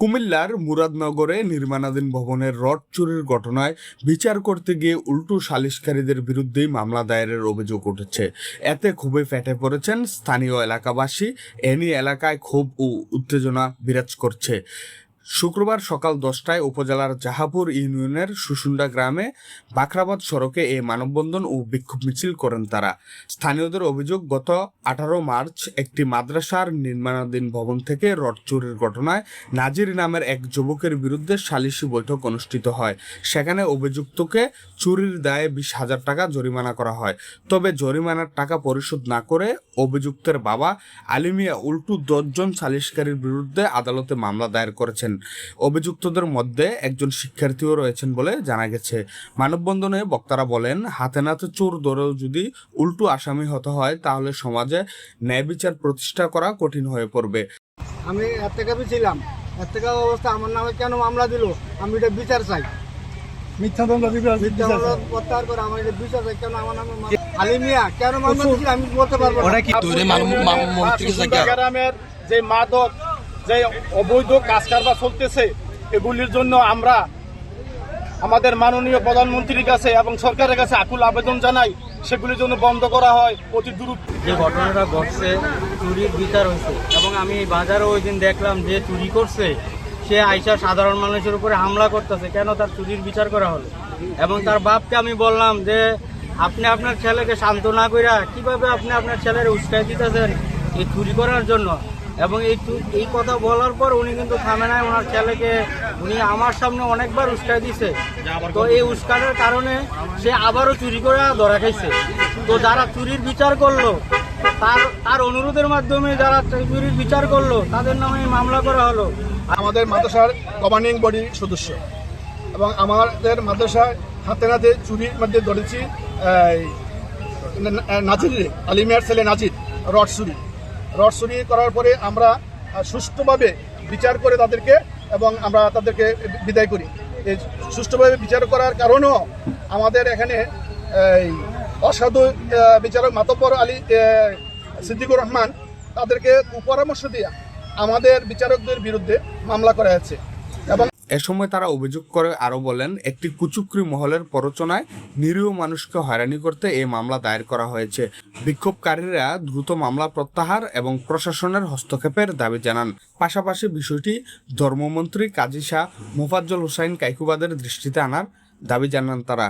কুমিল্লার মুরাদনগরে নির্মাণাধীন ভবনের রড চুরির ঘটনায় বিচার করতে গিয়ে উল্টো সালিসকারীদের বিরুদ্ধেই মামলা দায়েরের অভিযোগ উঠেছে। এতে ক্ষোভে ফেটে পড়েছেন স্থানীয় এলাকাবাসী। এ নিয়ে এলাকায় ক্ষোভ ও উত্তেজনা বিরাজ করছে। শুক্রবার সকাল 10টায় উপজেলার জাহাপুর ইউনিয়নের সুসুন্ডা গ্রামে বাখরাবাদ সড়কে এই মানববন্ধন ও বিক্ষোভ মিছিল করেন তারা। স্থানীয়দের অভিযোগ, গত 18 মার্চ একটি মাদ্রাসার নির্মাণাধীন ভবন থেকে রড চুরির ঘটনায় নাজির নামের এক যুবকের বিরুদ্ধে সালিশি বৈঠক অনুষ্ঠিত হয়। সেখানে অভিযুক্তকে চুরির দায়ে 20,000 টাকা জরিমানা করা হয়। তবে জরিমানার টাকা পরিশোধ না করে অভিযুক্তের বাবা আলিমিয়া উল্টো 10 জন সালিশকারীর বিরুদ্ধে আদালতে মামলা দায়ের করেছেন। অভিযুক্তদের মধ্যে একজন শিক্ষার্থীও রয়েছেন বলে জানা গেছে। মানববন্ধনে বক্তারা বলেন, হাতে নাতে চোর ধরেও যদি উল্টো আসামি হতে হয় তাহলে সমাজে ন্যায় বিচার প্রতিষ্ঠা করা কঠিন হয়ে পড়বে। আমি এর্তেকাফি ছিলাম, এর্তেকাফ অবস্থা আমার নামে কেন মামলা দিল? আমি এটা বিচার চাই। মিথ্যা মামলা প্রত্যাহার করে আমার এটা বিচার চাই। কেন আমার নামে আলিমিয়া কেন মামলা দিয়েছিল আমি বলতে পারবো না। গ্রামের যে মাদক, যে অবৈধ কাজ কারবার চলতেছে, এগুলির জন্য আমরা আমাদের মাননীয় প্রধানমন্ত্রীর কাছে এবং সরকারের কাছে আকুল আবেদন জানাই, সেগুলির জন্য বন্ধ করা হয় অতি দ্রুত। যে ঘটনাটা ঘটছে, চুরির বিচার হয়েছে এবং আমি বাজারে ওই দিন দেখলাম যে চুরি করছে সে আইসা সাধারণ মানুষের উপরে হামলা করতেছে। কেন তার চুরির বিচার করা হলো? এবং তার বাপকে আমি বললাম যে আপনি আপনার ছেলেকে শান্ত না কইরা কিভাবে আপনি আপনার ছেলের উস্কাই দিতেছেন এই চুরি করার জন্য। এবং এই কথা বলার পর উনি কিন্তু থামে নাই। ওনার ছেলেকে উনি আমার সামনে অনেকবার উস্কাই দিছে। তো এই উস্কানের কারণে সে আবারও চুরি করে ধরা খাইছে। তো যারা চুরির বিচার করলো তার অনুরোধের মাধ্যমে যারা চুরির বিচার করলো তাদের নামে মামলা করা হলো। আমাদের মাদ্রাসার গভর্নিং বডি সদস্য এবং আমাদের মাদ্রাসায় হাতে নাতে চুরির মধ্যে ধরেছি নাজির, আলিমিয়ার ছেলে নাজির রড চুরি করার পরে আমরা সুষ্ঠুভাবে বিচার করে তাদেরকে এবং আমরা তাদেরকে বিদায় করি। এই সুষ্ঠুভাবে বিচার করার কারণেও আমাদের এখানে অসাধু বিচারক মাতব্বর আলী সিদ্দিকুর রহমান তাদেরকে পরামর্শ দিয়ে আমাদের বিচারকদের বিরুদ্ধে মামলা করা হয়েছে। এবং এ সময় তারা অভিযোগ করে আরো বলেন, একটি কুচক্রী মহলের প্ররোচনায় নিরীহ মানুষকে হয়রানি করতে এই মামলা দায়ের করা হয়েছে। বিক্ষোভকারীরা দ্রুত মামলা প্রত্যাহার এবং প্রশাসনের হস্তক্ষেপের দাবি জানান। পাশাপাশি বিষয়টি ধর্মমন্ত্রী কাজী শাহ মোফাজ্জল হোসাইন কাইকুবাদের দৃষ্টিতে আনার দাবি জানান তারা।